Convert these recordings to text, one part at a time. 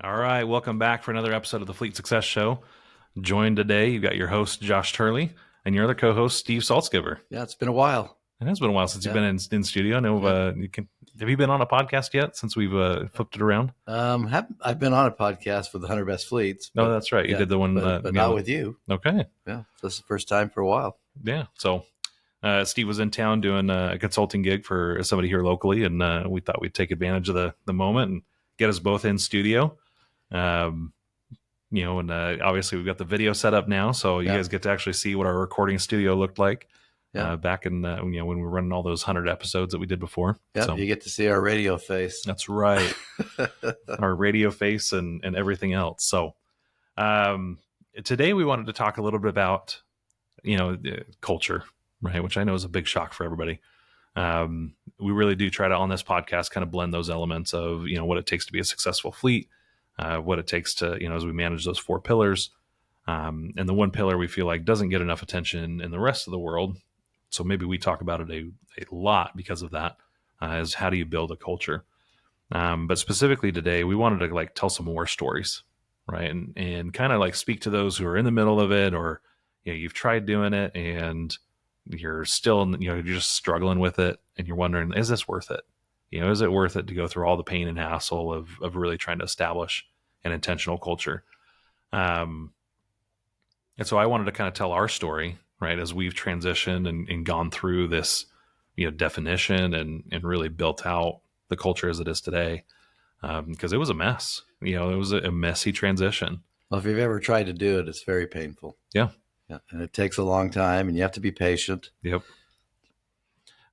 All right, welcome back for another episode of the Fleet Success Show. Joined today, you've got your host, Josh Turley, and your other co-host, Steve Saltzgiver. Yeah, it's been a while. It has been a while since you've been in studio. I know, have you been on a podcast yet since we've flipped it around? I've been on a podcast with the 100 Best Fleets. No, that's right. You did the one. but not with you. Okay. Yeah, this is the first time for a while. Yeah, so Steve was in town doing a consulting gig for somebody here locally, and we thought we'd take advantage of the moment and get us both in studio. Obviously we've got the video set up now, so you guys get to actually see what our recording studio looked like back in when we were running all those 100 episodes that we did before. Yeah, so you get to see our radio face. That's right. Our radio face and everything else. So today we wanted to talk a little bit about culture, right, which I know is a big shock for everybody. We really do try to, on this podcast, kind of blend those elements of, what it takes to be a successful fleet, what it takes to, as we manage those four pillars. And the one pillar we feel like doesn't get enough attention in the rest of the world. So maybe we talk about it a lot because of that, is how do you build a culture? But specifically today, we wanted to tell some war stories, right? And kind of speak to those who are in the middle of it, or, you've tried doing it and you're still, you're just struggling with it, and you're wondering, is this worth it? Is it worth it to go through all the pain and hassle of really trying to establish an intentional culture? And so I wanted to kind of tell our story, right, as we've transitioned and gone through this, definition and really built out the culture as it is today, because it was a mess. It was a messy transition. Well, if you've ever tried to do it, it's very painful. Yeah. Yeah, and it takes a long time, and you have to be patient. Yep.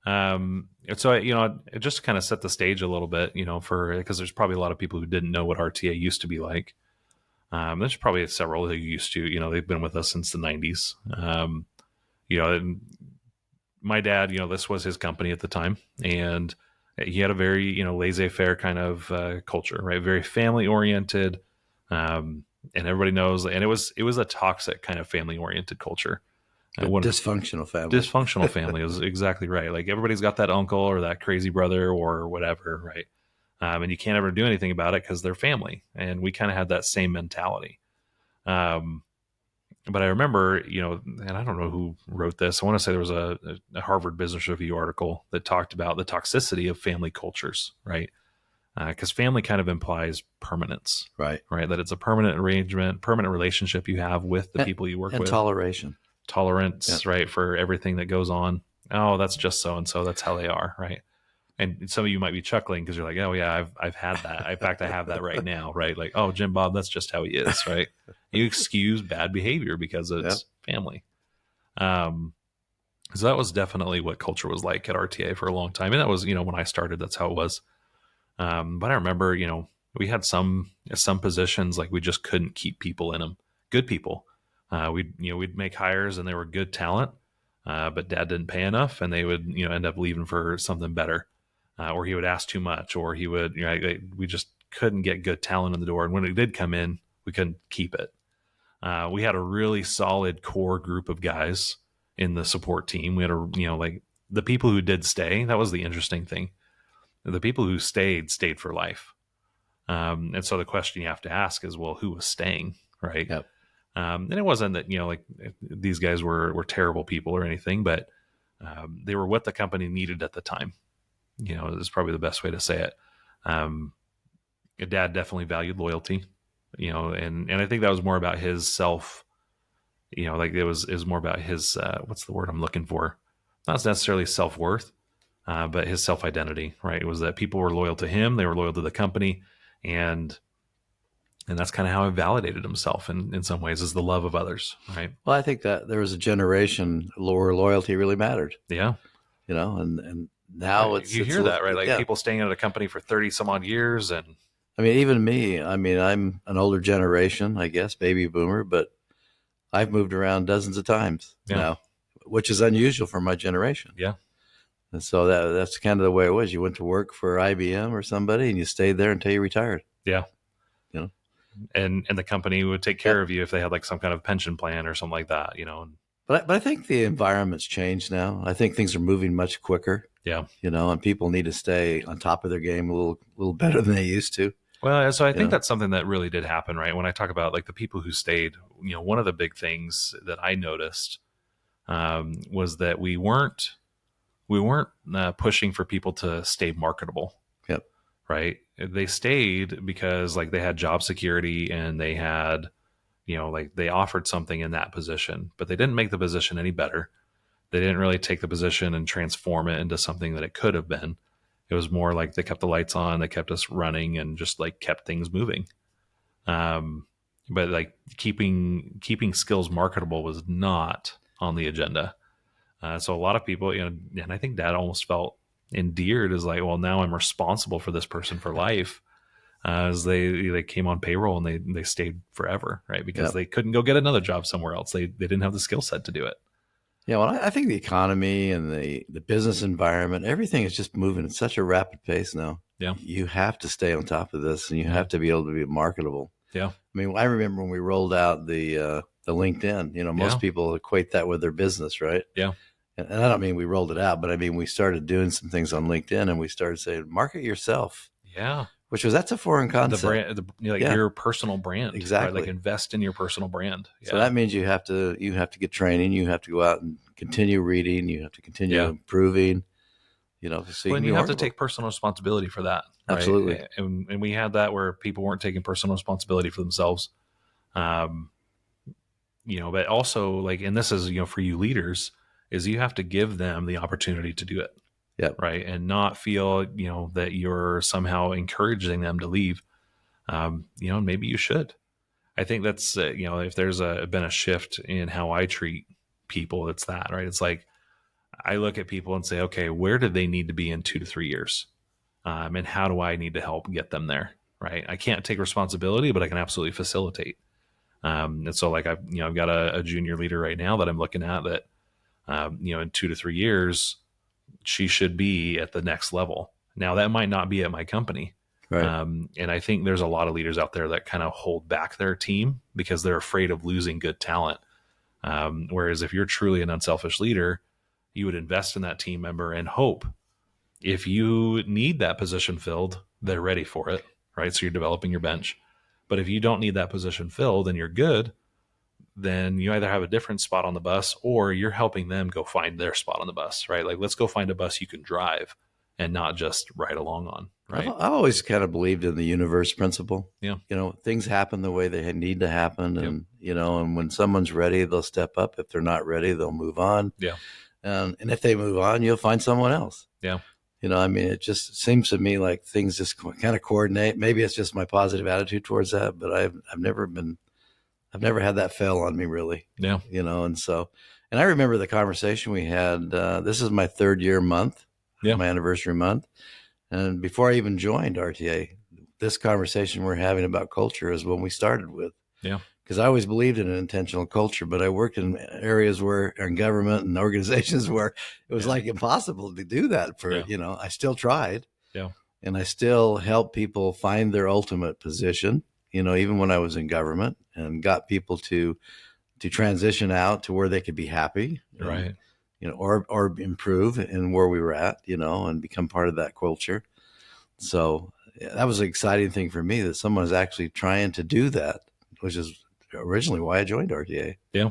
So, just to kind of set the stage a little bit, because there's probably a lot of people who didn't know what RTA used to be like. There's probably several who used to, they've been with us since the 90s. And my dad, this was his company at the time, and he had a very, laissez-faire kind of culture, right? Very family oriented. And everybody knows, and it was a toxic kind of family oriented culture. Dysfunctional family. Dysfunctional family is exactly right. Everybody's got that uncle or that crazy brother or whatever, right? And you can't ever do anything about it because they're family. And we kind of had that same mentality. But I remember, and I don't know who wrote this. I want to say there was a Harvard Business Review article that talked about the toxicity of family cultures, right? Because family kind of implies permanence, right? That it's a permanent arrangement, permanent relationship you have with the people you work with. And tolerance, right, for everything that goes on. Oh, that's just so-and-so. That's how they are, right? And some of you might be chuckling because you're like, oh yeah, I've had that. In fact, I have that right now, right? Oh, Jim Bob, that's just how he is, right? You excuse bad behavior because it's family. So that was definitely what culture was like at RTA for a long time. And that was, when I started, that's how it was. But I remember, we had some positions we just couldn't keep people in them, good people. We'd make hires and they were good talent, but dad didn't pay enough, and they would, end up leaving for something better, or he would ask too much, or he would, we just couldn't get good talent in the door. And when it did come in, we couldn't keep it. We had a really solid core group of guys in the support team. We had the people who did stay. That was the interesting thing. The people who stayed for life. And so the question you have to ask is, well, who was staying, right? Yep. And it wasn't that, these guys were terrible people or anything, but they were what the company needed at the time. Is probably the best way to say it. Dad definitely valued loyalty, and I think that was more about his self, it was more about his, what's the word I'm looking for? Not necessarily self-worth, but his self-identity, right? It was that people were loyal to him. They were loyal to the company. And that's kind of how he validated himself in some ways, is the love of others, right? Well, I think that there was a generation where loyalty really mattered. Yeah. And now you hear that, right? People staying at a company for 30 some odd years. And even me, I'm an older generation, I guess, baby boomer, but I've moved around dozens of times now, which is unusual for my generation. Yeah. And so that's kind of the way it was. You went to work for IBM or somebody, and you stayed there until you retired. Yeah. And the company would take care of you if they had some kind of pension plan or something like that, But I think the environment's changed now. I think things are moving much quicker. Yeah. And people need to stay on top of their game a little better than they used to. Well, so I You think know, that's something that really did happen, right? When I talk about like the people who stayed, one of the big things that I noticed was that we weren't pushing for people to stay marketable, yep, right? They stayed because like they had job security and they had, like they offered something in that position, but they didn't make the position any better. They didn't really take the position and transform it into something that it could have been. It was more like they kept the lights on, they kept us running, and just like kept things moving. Um, but like keeping skills marketable was not on the agenda. So a lot of people, and I think Dad almost felt endeared as like, well, now I'm responsible for this person for life. As they came on payroll and they stayed forever, right? Because yep. they couldn't go get another job somewhere else. They didn't have the skill set to do it. Yeah, well, I think the economy and the business environment, everything is just moving at such a rapid pace now. Yeah, You have to stay on top of this, and you yeah, have to be able to be marketable. yeah, I mean, I remember when we rolled out the LinkedIn. yeah, Most people equate that with their business, right? yeah. And I don't mean we rolled it out, but I mean we started doing some things on LinkedIn, and we started saying market yourself, Yeah, which was that's a foreign the concept. brand, like Yeah, your personal brand, right? Like exactly. invest in your personal brand. So Yeah, that means you have to get training, you have to go out and continue reading, you have to continue yeah. improving, so you Well, can and be you have to marketable. take personal responsibility for that, Absolutely. right? And we had that where people weren't taking personal responsibility for themselves. Um, but also like, and this is for you leaders, is you have to give them the opportunity to do it, Yep. right? And not feel that you're somehow encouraging them to leave. Maybe you should. I think that's if there's been a shift in how I treat people, it's that, right? It's like I look at people and say, okay, where do they need to be in 2 to 3 years, and how do I need to help get them there? Right? I can't take responsibility, but I can absolutely facilitate. And so, like I've got a junior leader right now that I'm looking at that, in 2 to 3 years, she should be at the next level. Now that might not be at my company, Right. and I think there's a lot of leaders out there that kind of hold back their team because they're afraid of losing good talent. Whereas if you're truly an unselfish leader, you would invest in that team member and hope if you need that position filled, they're ready for it, right? So you're developing your bench. But if you don't need that position filled and you're good, then you either have a different spot on the bus or you're helping them go find their spot on the bus, right? Like, let's go find a bus you can drive and not just ride along on, I've right? I've always kind of believed in the universe principle. Yeah. Things happen the way they need to happen, Yep. and when someone's ready, they'll step up. If they're not ready, they'll move on. Yeah. And if they move on, you'll find someone else. Yeah. I mean, it just seems to me like things just kind of coordinate. Maybe it's just my positive attitude towards that, but I've never had that fail on me really. Yeah. And I remember the conversation we had. This is my third year month, Yeah. my anniversary month, and before I even joined RTA, this conversation we're having about culture is when we started with. Yeah. Because I always believed in an intentional culture, but I worked in areas where, in government and organizations where it was Yeah. like impossible to do that. I still tried, Yeah. and I still helped people find their ultimate position. Even when I was in government, and got people to transition out to where they could be happy, and, Right. or improve in where we were at, and become part of that culture. So yeah, that was an exciting thing for me that someone is actually trying to do that, which is originally why I joined RTA. Yeah.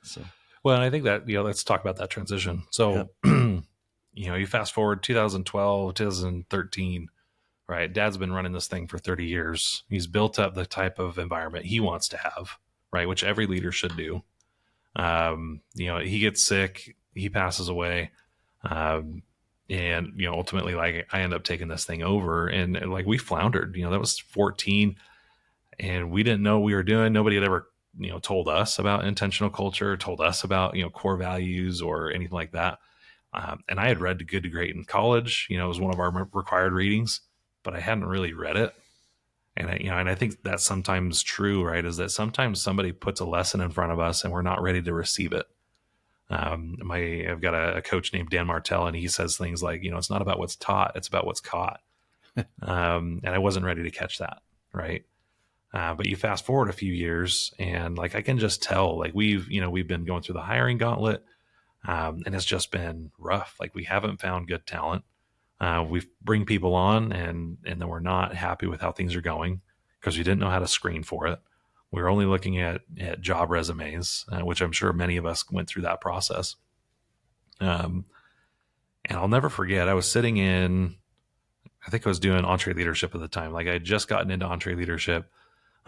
So Well, and I think that, let's talk about that transition. yeah, So, you fast forward 2012, 2013, right? Dad's been running this thing for 30 years. He's built up the type of environment he wants to have, right? Which every leader should do. He gets sick, he passes away. And ultimately, like, I end up taking this thing over, and like we floundered. That was 14, and we didn't know what we were doing. Nobody had ever told us about intentional culture, told us about core values or anything like that. And I had read Good to Great in college. It was one of our required readings, but I hadn't really read it. And I think that's sometimes true, right? Is that sometimes somebody puts a lesson in front of us and we're not ready to receive it. I've got a coach named Dan Martell, and he says things like, it's not about what's taught, it's about what's caught. And I wasn't ready to catch that, right? But you fast forward a few years, and like I can just tell, like we've been going through the hiring gauntlet, and it's just been rough. Like we haven't found good talent. We bring people on, and then we're not happy with how things are going because we didn't know how to screen for it. We were only looking at job resumes, which I'm sure many of us went through that process. And I'll never forget, I was sitting in, I think I was doing entree leadership at the time. Like I had just gotten into entree leadership.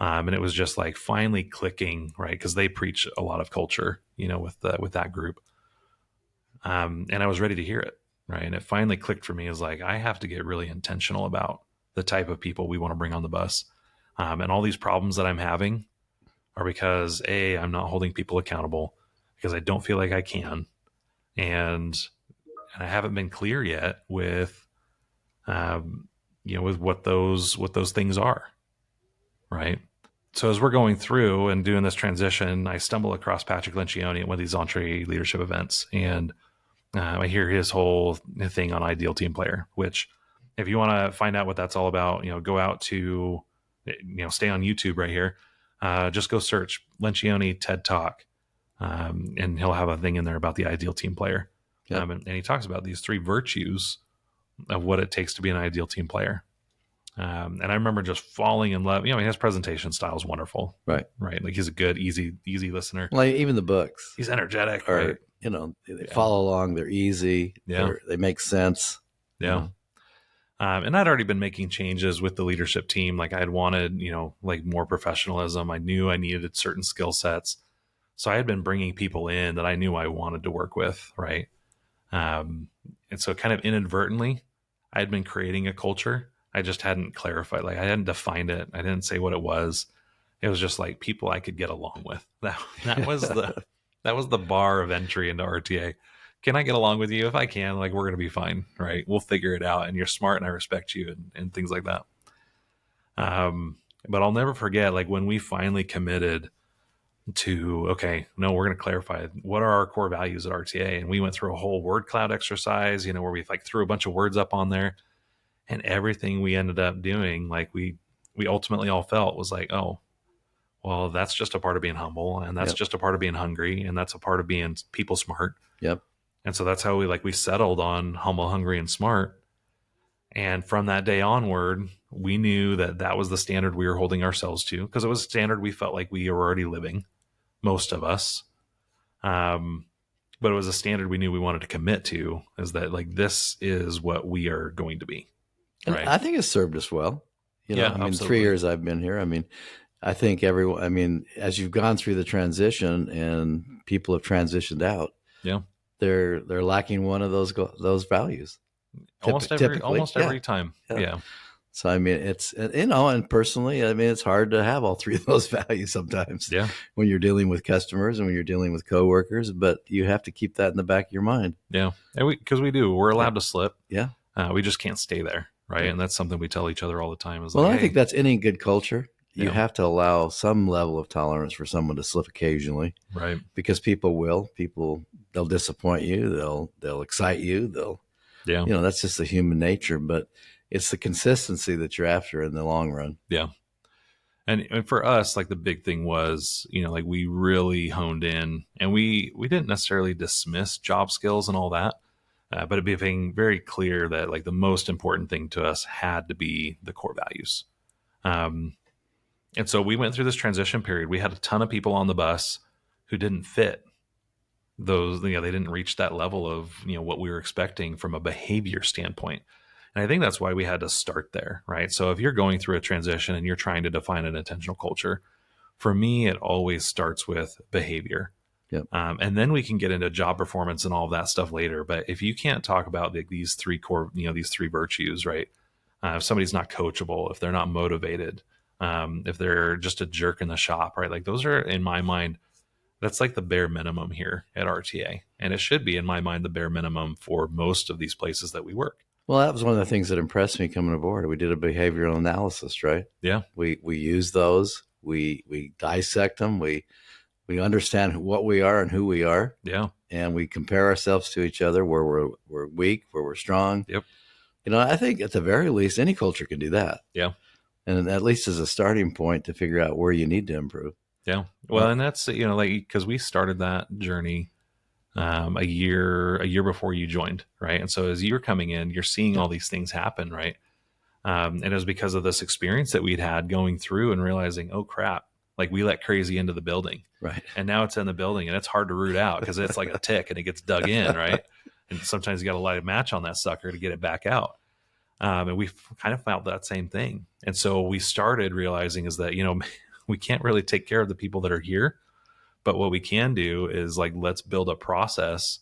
And it was just like finally clicking, right? Because they preach a lot of culture, with that group. And I was ready to hear it, right? And it finally clicked for me. It was like, I have to get really intentional about the type of people we want to bring on the bus. And all these problems that I'm having are because I'm not holding people accountable because I don't feel like I can. And I haven't been clear yet with, with what those things are, right? So as we're going through and doing this transition, I stumble across Patrick Lencioni at one of these entree leadership events, and I hear his whole thing on ideal team player. Which, if you want to find out what that's all about, go out to, stay on YouTube right here. Just go search Lencioni TED Talk, and he'll have a thing in there about the ideal team player. Yep. And he talks about these 3 virtues of what it takes to be an ideal team player. And I remember just falling in love. His presentation style is wonderful. Right. Like he's a good, easy listener. Like even the books. He's energetic. Or, right? They follow along. They're easy. Yeah. They make sense. Yeah. And I'd already been making changes with the leadership team. Like I had wanted, like more professionalism. I knew I needed certain skill sets. So I had been bringing people in that I knew I wanted to work with. Right. And so kind of inadvertently, I had been creating a culture. I just hadn't clarified. Like I hadn't defined it. I didn't say what it was. It was just like people I could get along with. That was the bar of entry into RTA. Can I get along with you? If I can, like we're gonna be fine, right? We'll figure it out. And you're smart, and I respect you, and things like that. But I'll never forget, like when we finally committed to, okay, no, we're going to clarify what are our core values at RTA. And we went through a whole word cloud exercise, where we like threw a bunch of words up on there, and everything we ended up doing, like we ultimately all felt was like, oh, well, that's just a part of being humble, and that's just a part of being hungry, and that's a part of being people smart. Yep. And so that's how we settled on humble, hungry, and smart. And from that day onward, we knew that was the standard we were holding ourselves to, because it was a standard we felt like we were already living, most of us. But it was a standard we knew we wanted to commit to, is that like, this is what we are going to be. And right? I think it's served us well. Absolutely. 3 years I've been here. I think everyone, as you've gone through the transition and people have transitioned out, they're lacking one of those values. Almost every time. Yeah. So, it's, and personally, it's hard to have all 3 of those values sometimes. Yeah. When you're dealing with customers and when you're dealing with coworkers, but you have to keep that in the back of your mind. Yeah. And we're allowed to slip. Yeah. We just can't stay there. Right. Yeah. And that's something we tell each other all the time. I think that's any good culture. You have to allow some level of tolerance for someone to slip occasionally. Right. Because they'll disappoint you. They'll excite you. That's just the human nature, but it's the consistency that you're after in the long run. Yeah. And for us, like the big thing was, like we really honed in, and we didn't necessarily dismiss job skills and all that, but it became very clear that like the most important thing to us had to be the core values. And so we went through this transition period. We had a ton of people on the bus who didn't fit those, they didn't reach that level of, what we were expecting from a behavior standpoint. And I think that's why we had to start there, right? So if you're going through a transition and you're trying to define an intentional culture, for me, it always starts with behavior. Yep. And then we can get into job performance and all of that stuff later. But if you can't talk about these 3 core, these 3 virtues, right? If somebody's not coachable, if they're not motivated, if they're just a jerk in the shop, right? Like those are, in my mind, that's like the bare minimum here at RTA. And it should be, in my mind, the bare minimum for most of these places that we work. Well, that was one of the things that impressed me coming aboard. We did a behavioral analysis, right? Yeah. We use those. We dissect them. We understand what we are and who we are. Yeah. And we compare ourselves to each other, where we're weak, where we're strong. Yep. I think at the very least, any culture can do that. Yeah. And at least as a starting point to figure out where you need to improve. Yeah. Well, and that's, because we started that journey a year before you joined, right? And so as you're coming in, you're seeing all these things happen, right? And it was because of this experience that we'd had going through and realizing, oh crap, like we let crazy into the building, Right. and now it's in the building and it's hard to root out because it's like a tick and it gets dug in, right? And sometimes you got to light a match on that sucker to get it back out. And we kind of felt that same thing. And so we started realizing is that, we can't really take care of the people that are here, but what we can do is like, let's build a process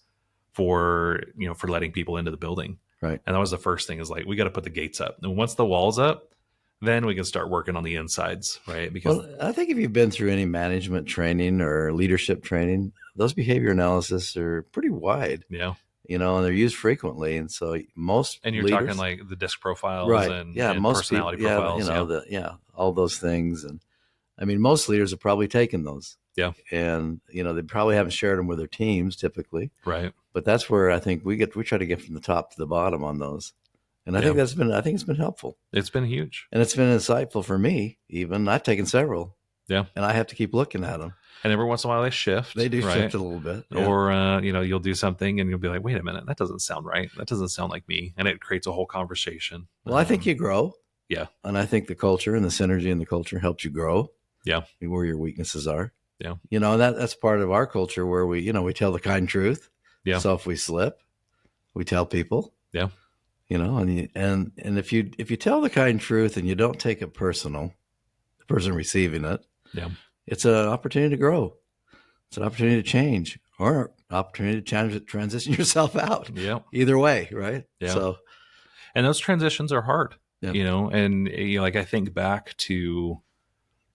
for letting people into the building. Right. And that was the first thing, is like, we got to put the gates up. And once the wall's up, then we can start working on the insides, right? Because I think if you've been through any management training or leadership training, those behavior analysis are pretty wide, yeah. And they're used frequently. And so most And you're leaders, talking like the disc profiles, right. and, Yeah. and Most personality people, profiles. all those things. And I mean, most leaders have probably taken those. Yeah. And, they probably haven't shared them with their teams typically. Right. But that's where I think we try to get from the top to the bottom on those. And I think it's been helpful. It's been huge. And it's been insightful for me, even. I've taken several. Yeah. And I have to keep looking at them. And every once in a while they shift. They do right? shift a little bit. Yeah. Or, you'll do something and you'll be like, wait a minute, that doesn't sound right. That doesn't sound like me. And it creates a whole conversation. Well, I think you grow. Yeah. And I think the culture and the synergy in the culture helps you grow. Yeah. Where your weaknesses are. Yeah. And that's part of our culture where we tell the kind truth. Yeah. So if we slip, we tell people. Yeah. And if you tell the kind truth and you don't take it personal, the person receiving it, yeah, it's an opportunity to grow. It's an opportunity to change, or an opportunity to transition yourself out. Yeah. Either way, right? Yeah. So, and those transitions are hard, yeah. And like I think back to,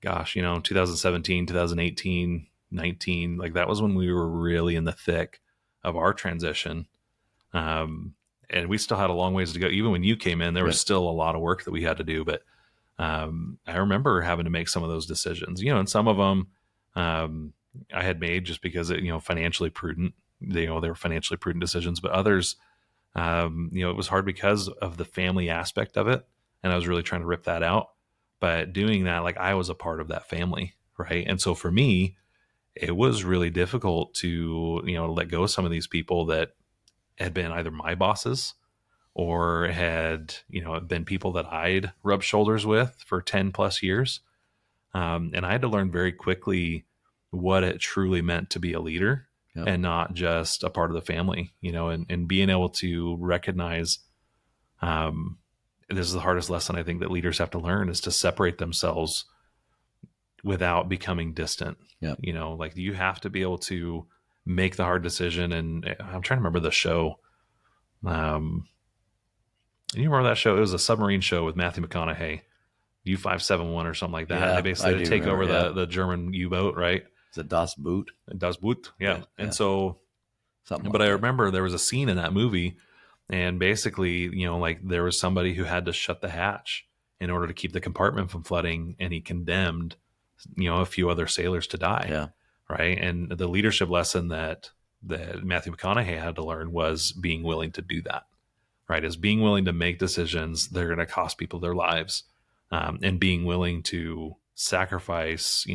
2017, 2018, 19, like that was when we were really in the thick of our transition. And we still had a long ways to go. Even when you came in, there was still a lot of work that we had to do. But I remember having to make some of those decisions, and some of them I had made just because financially prudent. They were financially prudent decisions, but others, it was hard because of the family aspect of it, and I was really trying to rip that out. But doing that, like, I was a part of that family, right? And so for me, it was really difficult to let go of some of these people that had been either my bosses or had been people that I'd rubbed shoulders with for 10 plus years. And I had to learn very quickly what it truly meant to be a leader. Yep. And not just a part of the family, and being able to recognize, this is the hardest lesson I think that leaders have to learn, is to separate themselves without becoming distant. Yep. Like you have to be able to make the hard decision. And I'm trying to remember the show. You remember that show? It was a submarine show with Matthew McConaughey, U-571 or something like that. Yeah, they basically had to take remember, over the German U-boat, right? Is it Das Boot? Das Boot, yeah. And so, something. But I remember there was a scene in that movie, and basically, like there was somebody who had to shut the hatch in order to keep the compartment from flooding, and he condemned, a few other sailors to die. Yeah. Right. And the leadership lesson that Matthew McConaughey had to learn was being willing to do that. Right. Is being willing to make decisions that are going to cost people their lives, and being willing to sacrifice,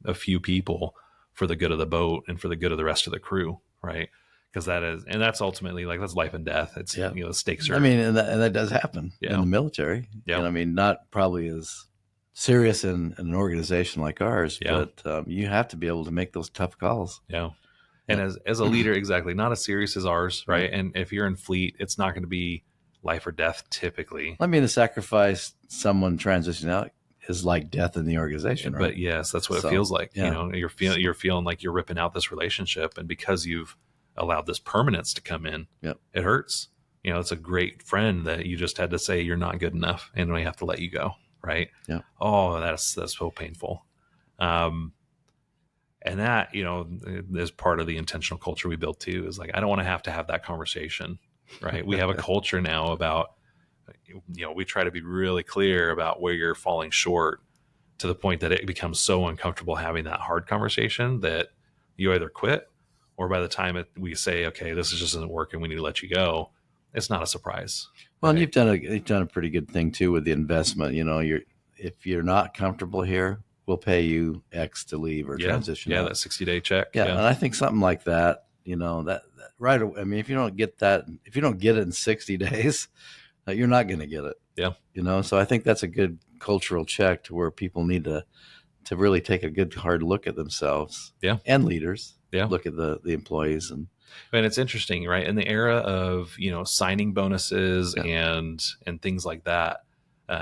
a few people for the good of the boat and for the good of the rest of the crew. Right. Because that's ultimately, like, that's life and death. It's, the stakes are. I mean, and that does happen in the military. Yeah. And I mean, not probably as serious in an organization like ours, but you have to be able to make those tough calls. Yeah. And as a leader, exactly, not as serious as ours, right? And if you're in fleet, it's not going to be life or death typically. I mean, the sacrifice someone transitioning out is like death in the organization, right? But yes, that's what it feels like. Yeah. You're feeling like you're ripping out this relationship, and because you've allowed this permanence to come in, it hurts. It's a great friend that you just had to say you're not good enough, and we have to let you go, right? Yeah. Oh, that's so painful. And that, is part of the intentional culture we built too, is like, I don't want to have that conversation, right? We have a culture now about, we try to be really clear about where you're falling short, to the point that it becomes so uncomfortable having that hard conversation that you either quit, or by the time we say, okay, this just isn't working, we need to let you go, it's not a surprise. Well, right? And you've done a pretty good thing too with the investment. If you're not comfortable here, we'll pay you X to leave or transition. Yeah, out. that 60-day check. Yeah, and I think something like that, that right away. I mean, if you don't get it in 60 days, you're not going to get it. Yeah. So I think that's a good cultural check to where people need to really take a good hard look at themselves. Yeah. And leaders. Yeah. Look at the employees. And it's interesting, right? In the era of, signing bonuses and things like that,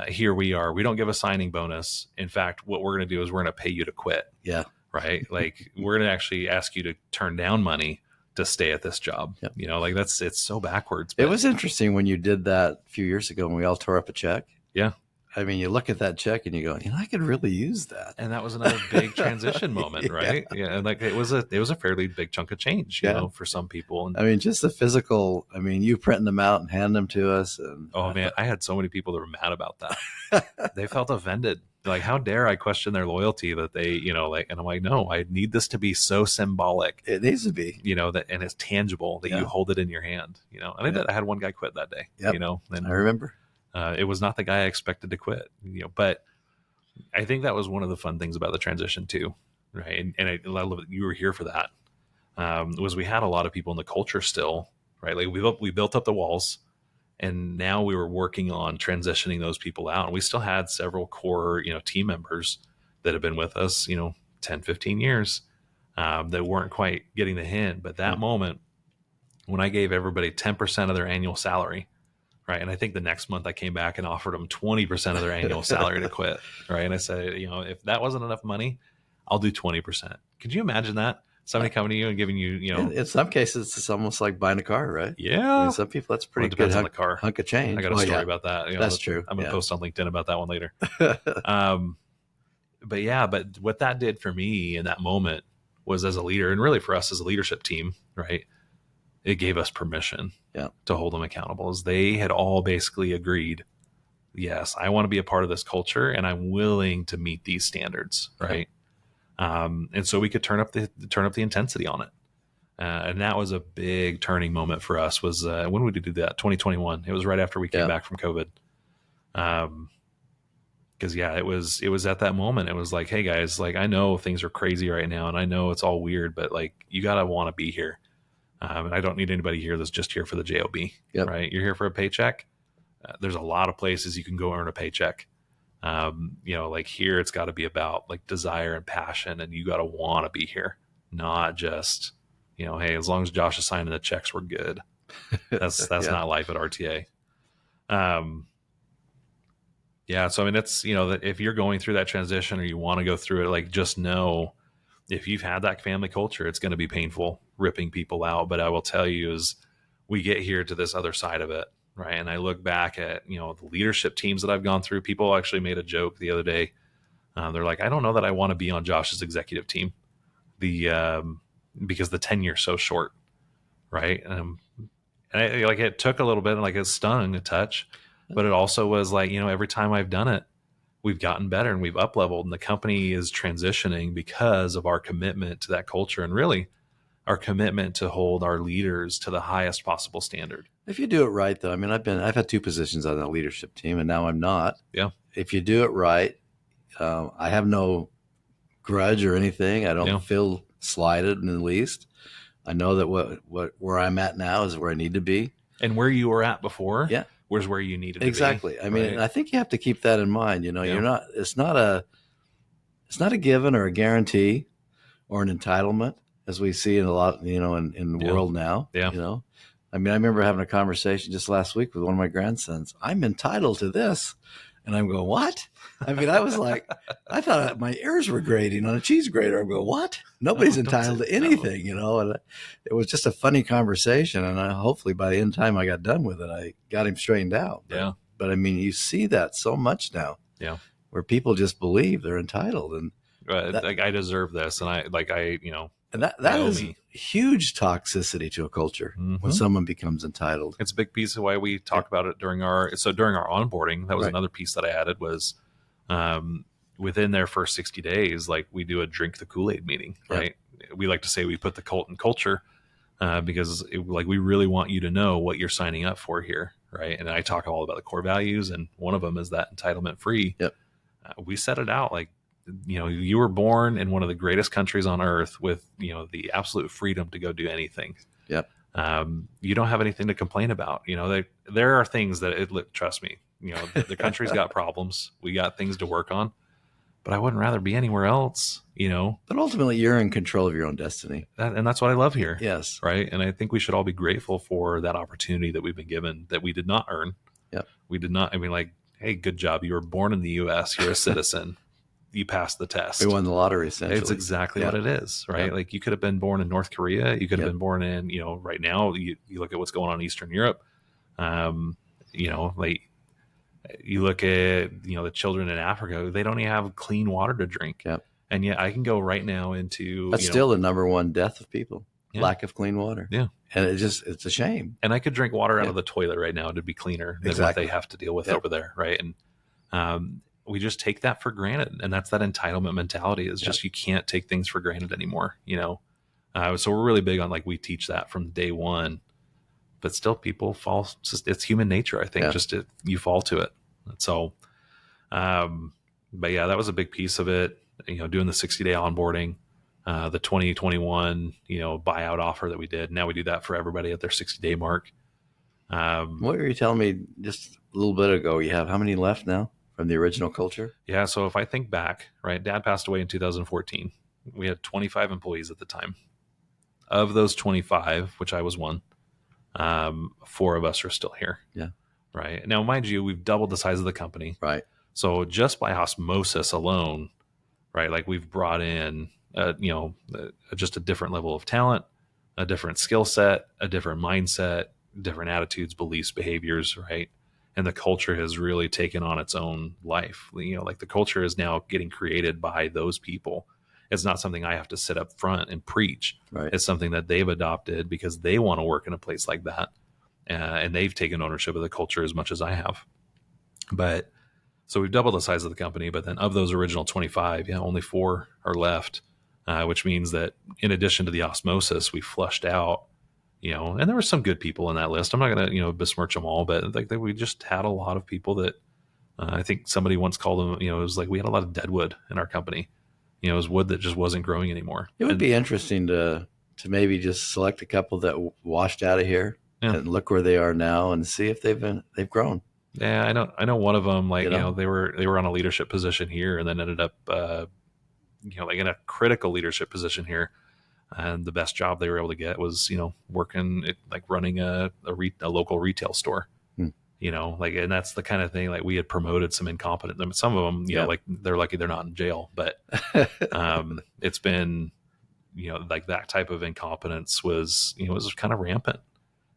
here we are. We don't give a signing bonus. In fact, what we're going to do is we're going to pay you to quit. Yeah. Right. Like we're going to actually ask you to turn down money to stay at this job. Yep. It's so backwards. But it was interesting when you did that a few years ago when we all tore up a check. Yeah. I mean, you look at that check and you go, I could really use that. And that was another big transition moment, right? Yeah. And like it was a fairly big chunk of change, you know, for some people. And I mean, just the physical, you printing them out and handing them to us. And I had so many people that were mad about that. They felt offended. Like, how dare I question their loyalty that they, and I'm like, no, I need this to be so symbolic. It needs to be, that, and it's tangible that you hold it in your hand, and I had one guy quit that day, and I remember. It was not the guy I expected to quit, but I think that was one of the fun things about the transition too. Right. And I love that you were here for that. Was we had a lot of people in the culture still, right? Like we built up the walls, and now we were working on transitioning those people out. And we still had several core, team members that have been with us, 10, 15 years, that weren't quite getting the hint. But that moment when I gave everybody 10% of their annual salary, right. And I think the next month I came back and offered them 20% of their annual salary to quit. Right. And I said, if that wasn't enough money, I'll do 20%. Could you imagine that? Somebody coming to you and giving you, in some cases, it's almost like buying a car, right? Yeah. Some people, that's pretty good hunk, on the car. Hunk of change. I got a story about that. That's true. I'm going to post on LinkedIn about that one later. But what that did for me in that moment was, as a leader, and really for us as a leadership team, right, it gave us permission to hold them accountable, as they had all basically agreed, yes, I want to be a part of this culture and I'm willing to meet these standards. Right. And so we could turn up the intensity on it. And that was a big turning moment for us. Was when we did that? 2021. It was right after we came back from COVID. Because it was at that moment. It was like, hey guys, like, I know things are crazy right now, and I know it's all weird, but like, you gotta want to be here. And I don't need anybody here that's just here for the job. Right? You're here for a paycheck. There's a lot of places you can go earn a paycheck. Like here, it's got to be about like desire and passion, and you got to want to be here, not just, hey, as long as Josh is signing the checks, we're good. That's not life at RTA. So it's, that if you're going through that transition or you want to go through it, like, just know, if you've had that family culture, it's going to be painful ripping people out. But I will tell you, is we get here to this other side of it. Right. And I look back at, the leadership teams that I've gone through. People actually made a joke the other day. They're like, I don't know that I want to be on Josh's executive team, because the tenure is so short. Right. And it took a little bit, and like, it stung a touch, but it also was like, every time I've done it, we've gotten better and we've up leveled, and the company is transitioning because of our commitment to that culture, and really our commitment to hold our leaders to the highest possible standard. If you do it right, though, I've had 2 positions on the leadership team, and now I'm not. Yeah. If you do it right, I have no grudge or anything. I don't feel slighted in the least. I know that where I'm at now is where I need to be, and where you were at before. Yeah. Where's where you needed to exactly. be. Exactly. And I think you have to keep that in mind. You're not. It's not a given or a guarantee or an entitlement, as we see in a lot, in the world now. Yeah. I remember having a conversation just last week with one of my grandsons. I'm entitled to this. And I'm going, what? I was like, I thought my ears were grating on a cheese grater. I'm going, what? Nobody's entitled to anything, And it was just a funny conversation. And hopefully by the end time I got done with it, I got him straightened out. But you see that so much now. Yeah. Where people just believe they're entitled. And like, I deserve this. And and that is huge toxicity to a culture when someone becomes entitled. It's a big piece of why we talk about it during our onboarding. That was another piece that I added was, within their first 60 days, like, we do a drink the Kool-Aid meeting, right? We like to say we put the cult in culture, because we really want you to know what you're signing up for here. Right. And I talk all about the core values. And one of them is that entitlement free. Yep. We set it out like, you were born in one of the greatest countries on earth with, the absolute freedom to go do anything. Yep. You don't have anything to complain about. There are things that trust me, the country's got problems. We got things to work on, but I wouldn't rather be anywhere else, But ultimately, you're in control of your own destiny. and that's what I love here. Yes. Right. And I think we should all be grateful for that opportunity that we've been given that we did not earn. Yep. We did not. I mean, like, hey, good job. You were born in the U.S. You're a citizen. You passed the test. We won the lottery, essentially. It's exactly what it is, right? Like, you could have been born in North Korea. You could have been born in, right now, you look at what's going on in Eastern Europe. Like, you look at, the children in Africa, they don't even have clean water to drink. Yep. And yet I can go right now into... That's still the number one death of people. Yeah. Lack of clean water. Yeah. And it's a shame. And I could drink water out of the toilet right now to be cleaner than what they have to deal with over there, right? And we just take that for granted. And that's that entitlement mentality is just you can't take things for granted anymore, So we're really big on, like, we teach that from day one. But still, people fall. It's human nature, I think. You fall to it. So, but yeah, that was a big piece of it. Doing the 60-day onboarding, the 2021, buyout offer that we did. Now we do that for everybody at their 60-day mark. What were you telling me just a little bit ago? You have how many left now from the original culture? Yeah. So if I think back, right, Dad passed away in 2014. We had 25 employees at the time. Of those 25, which I was one. 4 of us are still here. Yeah. Right. Now, mind you, we've doubled the size of the company. Right. So just by osmosis alone, right, like, we've brought in, just a different level of talent, a different skill set, a different mindset, different attitudes, beliefs, behaviors, right? And the culture has really taken on its own life. Like, the culture is now getting created by those people. It's not something I have to sit up front and preach. Right. It's something that they've adopted because they want to work in a place like that. And they've taken ownership of the culture as much as I have. But so we've doubled the size of the company, but then of those original 25, only 4 are left, which means that in addition to the osmosis, we flushed out, and there were some good people in that list. I'm not going to, besmirch them all, but like, we just had a lot of people that I think somebody once called them, it was like we had a lot of dead wood in our company. It was wood that just wasn't growing anymore. It would be interesting to maybe just select a couple that washed out of here and look where they are now and see if they've grown. Yeah, I know one of them, like, they were on a leadership position here and then ended up, like, in a critical leadership position here. And the best job they were able to get was, working like running a local retail store. And that's the kind of thing, like, we had promoted some incompetent, some of them, like, they're lucky they're not in jail, but it's been, like, that type of incompetence was kind of rampant.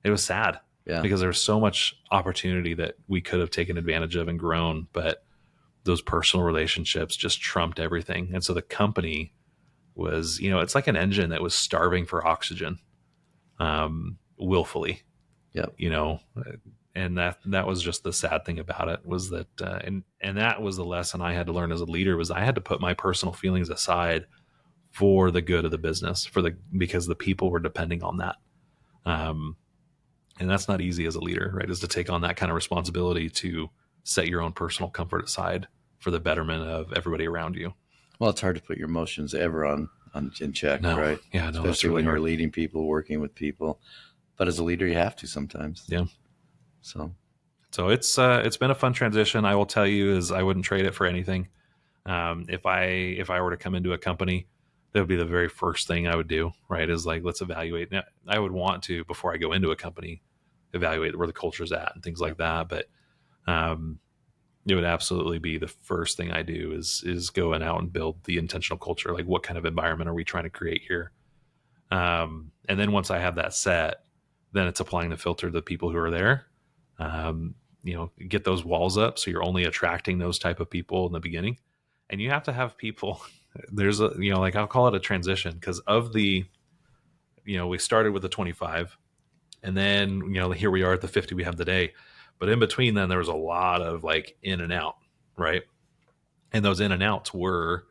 It was sad because there was so much opportunity that we could have taken advantage of and grown, but those personal relationships just trumped everything. And so the company was, it's like an engine that was starving for oxygen, willfully, and that was just the sad thing about it, was that, and that was the lesson I had to learn as a leader, was I had to put my personal feelings aside for the good of the business, because the people were depending on that. And that's not easy as a leader, right? Is to take on that kind of responsibility to set your own personal comfort aside for the betterment of everybody around you. Well, it's hard to put your emotions ever in check, right? Yeah, no, especially really when hard. You're leading people, working with people. But as a leader, you have to sometimes. Yeah. So it's been a fun transition. I will tell you, is I wouldn't trade it for anything. If I were to come into a company, that would be the very first thing I would do, right? Is like, let's evaluate. Now, I would want to, before I go into a company, evaluate where the culture's at and things like that. But it would absolutely be the first thing I do is going out and build the intentional culture. Like, what kind of environment are we trying to create here? And then once I have that set, then it's applying the filter to the people who are there. Get those walls up, so you're only attracting those type of people in the beginning. And you have to have people, there's a, like, I'll call it a transition, because of the, we started with the 25, and then, here we are at the 50 we have today. But in between then, there was a lot of, like, in and out, right? And those in and outs were,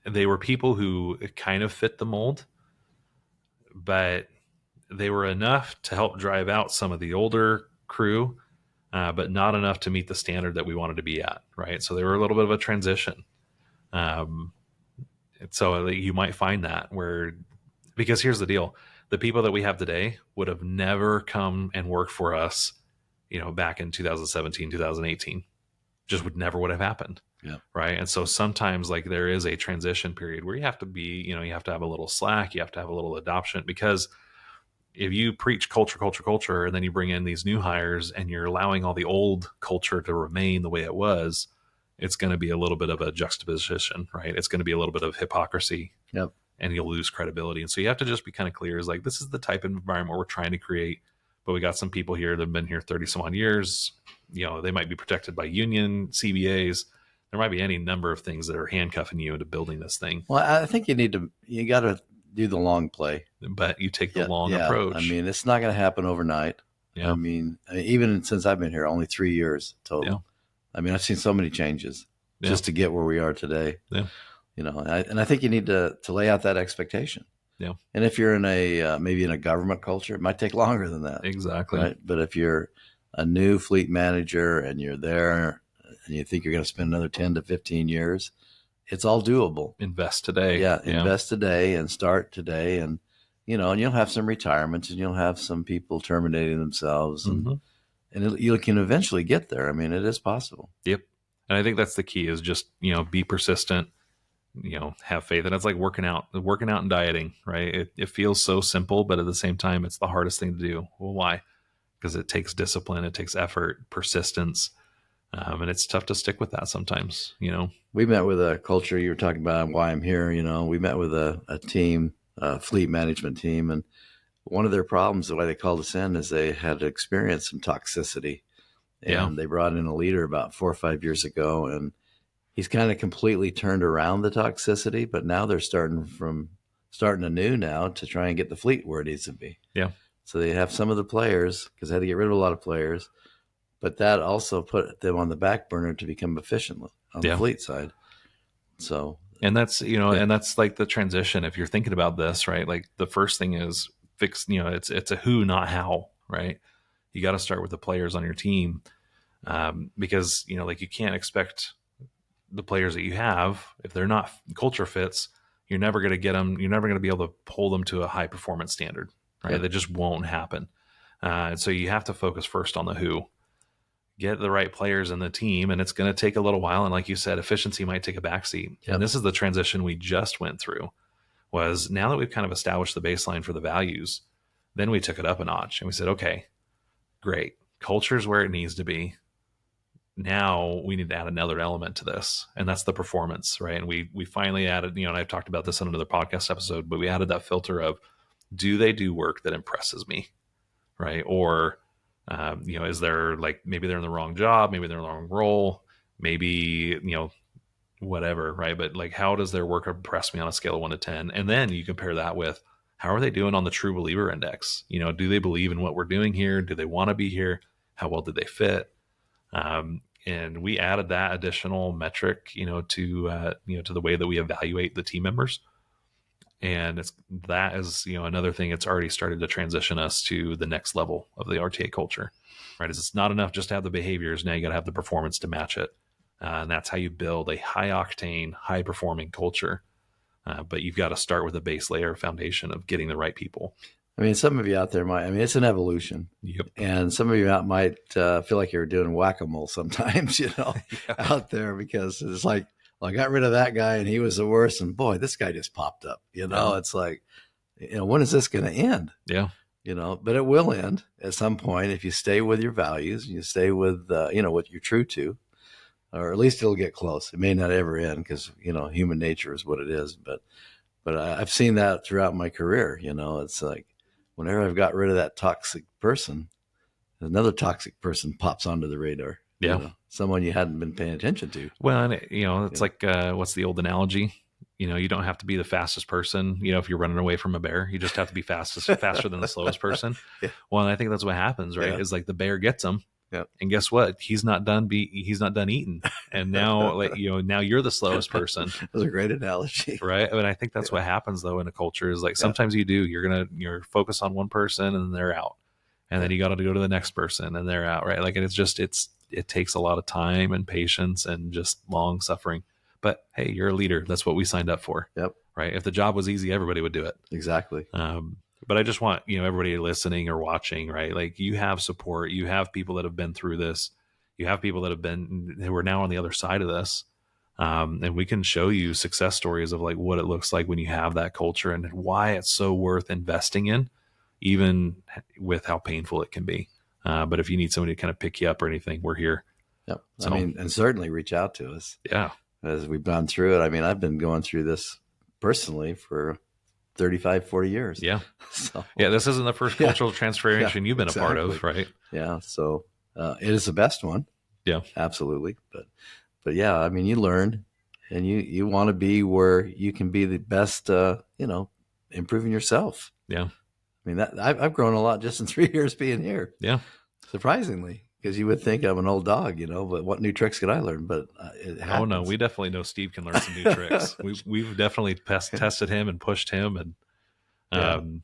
they were people who kind of fit the mold, but they were enough to help drive out some of the older crew, but not enough to meet the standard that we wanted to be at, right? So they were a little bit of a transition. Um, so you might find that where, because here's the deal, the people that we have today would have never come and worked for us, back in 2017, 2018, just would have happened. Yeah. Right. And so sometimes like there is a transition period where you have to be, you have to have a little slack, you have to have a little adoption, because if you preach culture, culture, culture, and then you bring in these new hires and you're allowing all the old culture to remain the way it was, it's going to be a little bit of a juxtaposition, right? It's going to be a little bit of hypocrisy. Yep. And you'll lose credibility. And so you have to just be kind of clear, is like, this is the type of environment we're trying to create, but we got some people here that have been here 30 some odd years. They might be protected by union, CBAs. There might be any number of things that are handcuffing you into building this thing. Well, I think you got to do the long play, but you take the long approach. I mean, it's not going to happen overnight. Yeah. I mean, even since I've been here, only 3 years total. Yeah. I mean, I've seen so many changes just to get where we are today. Yeah. And I think you need to lay out that expectation. Yeah. And if you're in maybe in a government culture, it might take longer than that. Exactly. Right. But if you're a new fleet manager and you're there and you think you're going to spend another 10 to 15 years, it's all doable. Invest today. Yeah. Invest today and start today. And, and you'll have some retirements and you'll have some people terminating themselves and you can eventually get there. I mean, it is possible. Yep. And I think that's the key, is just, be persistent, have faith. And it's like working out and dieting, right? It feels so simple, but at the same time, it's the hardest thing to do. Well, why? Because it takes discipline, it takes effort, persistence. And it's tough to stick with that sometimes, We met with a culture, you were talking about why I'm here, we met with a team, a fleet management team. And one of their problems, the way they called us in, is they had experienced some toxicity. And they brought in a leader about 4 or 5 years ago, and he's kind of completely turned around the toxicity, but now they're starting anew now to try and get the fleet where it needs to be. Yeah. So they have some of the players, because they had to get rid of a lot of players, but that also put them on the back burner to become efficient on the fleet side. So, and that's, and that's like the transition. If you're thinking about this, right? Like the first thing is fix, it's a who, not how, right? You got to start with the players on your team, because, like you can't expect the players that you have, if they're not culture fits, you're never going to get them. You're never going to be able to pull them to a high performance standard, right? Yeah. That just won't happen. And so you have to focus first on the who. Get the right players in the team, and it's going to take a little while. And like you said, efficiency might take a backseat. Yep. And this is the transition we just went through, was now that we've kind of established the baseline for the values, then we took it up a notch and we said, okay, great. Culture's where it needs to be. Now we need to add another element to this, and that's the performance, right? And we finally added, and I've talked about this on another podcast episode, but we added that filter of, do they do work that impresses me, right? Or is there, like, maybe they're in the wrong job, maybe they're in the wrong role, maybe, whatever, right? But like, how does their work impress me on a scale of 1 to 10? And then you compare that with, how are they doing on the True Believer Index? Do they believe in what we're doing here? Do they want to be here? How well did they fit? And we added that additional metric, to the way that we evaluate the team members. And that is another thing. It's already started to transition us to the next level of the RTA culture, right? It's not enough just to have the behaviors. Now you got to have the performance to match it. And that's how you build a high octane, high performing culture. But you've got to start with a base layer foundation of getting the right people. I mean, some of you out there it's an evolution. Yep. And some of you might feel like you're doing whack-a-mole sometimes, out there, because it's like, well, I got rid of that guy and he was the worst. And boy, this guy just popped up, It's like, when is this going to end? Yeah. But it will end at some point if you stay with your values and you stay with, what you're true to, or at least it'll get close. It may not ever end because, human nature is what it is. But I've seen that throughout my career. It's like, whenever I've got rid of that toxic person, another toxic person pops onto the radar. Yeah. Someone you hadn't been paying attention to. Well, and it's like, what's the old analogy? You don't have to be the fastest person, if you're running away from a bear. You just have to be faster than the slowest person. Yeah. Well, and I think that's what happens, right? Yeah. Is like the bear gets him. Yeah. And guess what? He's not done eating. And now, now you're the slowest person. That's a great analogy. Right. I think that's what happens though in a culture, is like, sometimes you're focused on one person and then they're out. and then you got to go to the next person and they're out, right? Like, and it takes a lot of time and patience and just long suffering. But hey, you're a leader. That's what we signed up for. Yep. Right. If the job was easy, everybody would do it. Exactly. But I just want, everybody listening or watching, right? Like, you have support, you have people that have been through this, you have people who are now on the other side of this. And we can show you success stories of like what it looks like when you have that culture and why it's so worth investing in, even with how painful it can be. But if you need somebody to kind of pick you up or anything, we're here. Yep. So, and certainly reach out to us. Yeah. As we've gone through it. I mean, I've been going through this personally for 35, 40 years. Yeah. So, yeah. This isn't the first cultural transformation you've been a part of, right? Yeah. So it is the best one. Yeah. Absolutely. But yeah, I mean, you learn and you want to be where you can be the best, improving yourself. Yeah. I mean, I've grown a lot just in 3 years being here. Yeah. Surprisingly. Because you would think I'm an old dog, but what new tricks could I learn? But it happens. Oh no, we definitely know Steve can learn some new tricks. We've definitely tested him and pushed him, and and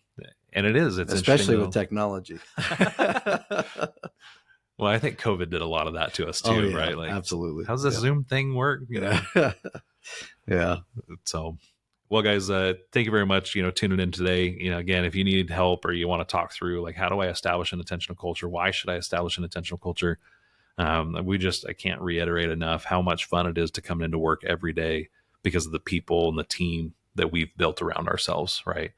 it's especially with technology. Well, I think COVID did a lot of that to us too, right? Like, absolutely. How's this Zoom thing work? Yeah. So, well, guys, thank you very much. Tuning in today. Again, if you need help or you want to talk through, like, how do I establish an intentional culture? Why should I establish an intentional culture? I can't reiterate enough how much fun it is to come into work every day because of the people and the team that we've built around ourselves, right?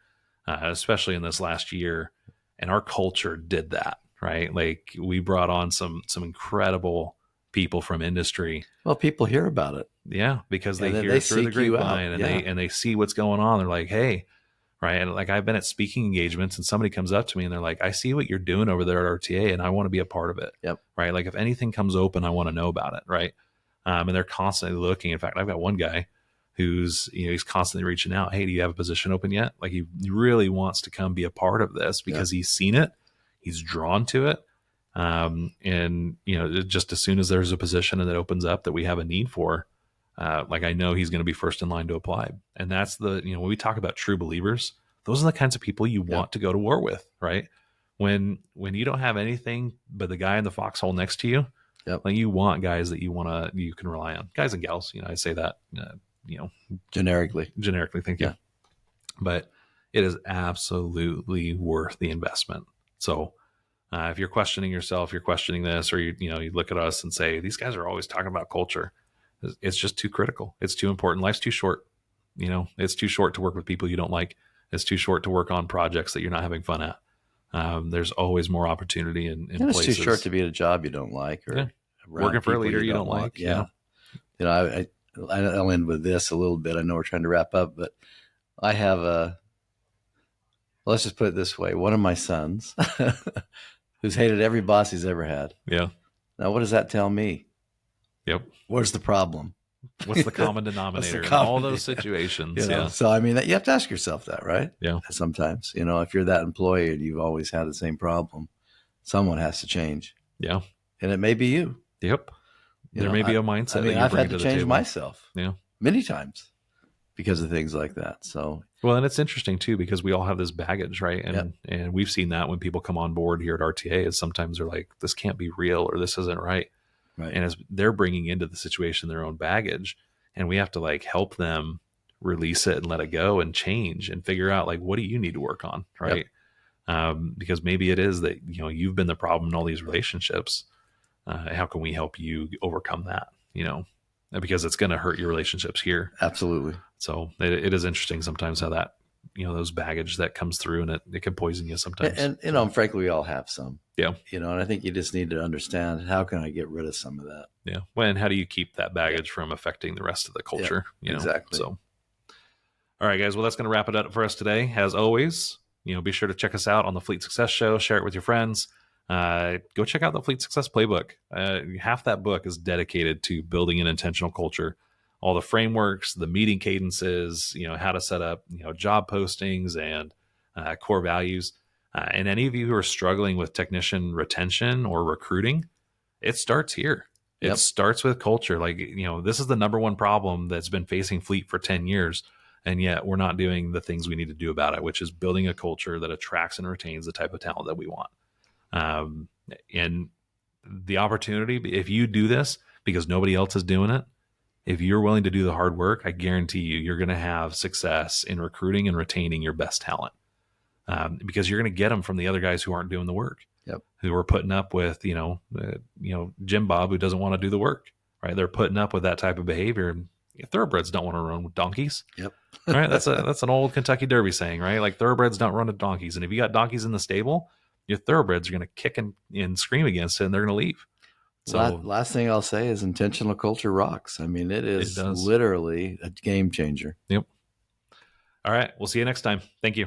Especially in this last year, and our culture did that, right? Like, we brought on some incredible people from industry. Well, people hear about it. Yeah, because they hear it through the grapevine and they see what's going on. They're like, hey, right? And like, I've been at speaking engagements and somebody comes up to me and they're like, I see what you're doing over there at RTA and I want to be a part of it. Yep. Right. Like, if anything comes open, I want to know about it. Right. And they're constantly looking. In fact, I've got one guy who's, he's constantly reaching out. Hey, do you have a position open yet? Like, he really wants to come be a part of this because he's seen it. He's drawn to it. And just as soon as there's a position and it opens up that we have a need for, like, I know he's going to be first in line to apply. And that's when we talk about true believers, those are the kinds of people you want to go to war with, right? When you don't have anything but the guy in the foxhole next to you, like, you want guys that you can rely on, guys and gals. I say that, generically, thank you. But it is absolutely worth the investment. So, if you're questioning yourself, you're questioning this, or you look at us and say, these guys are always talking about culture. It's just too critical. It's too important. Life's too short. It's too short to work with people you don't like. It's too short to work on projects that you're not having fun at. There's always more opportunity in places. It's too short to be at a job you don't like, or working for a leader you don't like. Yeah. I'll end with this a little bit. I know we're trying to wrap up, but I have let's just put it this way. One of my sons who's hated every boss he's ever had. Yeah. Now, what does that tell me? Yep. Where's the problem? What's the common denominator in all those situations? Yeah. So, I mean, you have to ask yourself that, right? Yeah. Sometimes, if you're that employee and you've always had the same problem, someone has to change. Yeah. And it may be you. Yep. There may be a mindset. I mean, I've had to change myself. Yeah. Many times because of things like that. So, well, and it's interesting too, because we all have this baggage, right? And we've seen that when people come on board here at RTA, is sometimes they're like, this can't be real, or this isn't right. Right. And as they're bringing into the situation their own baggage, and we have to like help them release it and let it go and change and figure out, like, what do you need to work on, right? Because maybe it is that you've been the problem in all these relationships. How can we help you overcome that? Because it's going to hurt your relationships here. Absolutely. So it is interesting sometimes how that those baggage that comes through, and it can poison you sometimes. And frankly, we all have some. Yeah. And I think you just need to understand, how can I get rid of some of that? Yeah. Well, and how do you keep that baggage from affecting the rest of the culture? Exactly. So, all right, guys. Well, that's going to wrap it up for us today. As always, be sure to check us out on the Fleet Success Show. Share it with your friends. Go check out the Fleet Success Playbook. Half that book is dedicated to building an intentional culture. All the frameworks, the meeting cadences, how to set up, job postings and core values. And any of you who are struggling with technician retention or recruiting, it starts here. It starts with culture. Like, this is the number one problem that's been facing Fleet for 10 years. And yet we're not doing the things we need to do about it, which is building a culture that attracts and retains the type of talent that we want. Um, and the opportunity, if you do this because nobody else is doing it, if you're willing to do the hard work, I guarantee you, you're going to have success in recruiting and retaining your best talent, because you're going to get them from the other guys who aren't doing the work, Yep. who are putting up with, Jim Bob, who doesn't want to do the work, right? They're putting up with that type of behavior. Thoroughbreds don't want to run with donkeys. Yep. Right. That's an old Kentucky Derby saying, right? Like thoroughbreds don't run with donkeys. And if you got donkeys in the stable, your thoroughbreds are going to kick and scream against it, and they're going to leave. So last thing I'll say is intentional culture rocks. I mean, it is literally a game changer. Yep. All right. We'll see you next time. Thank you.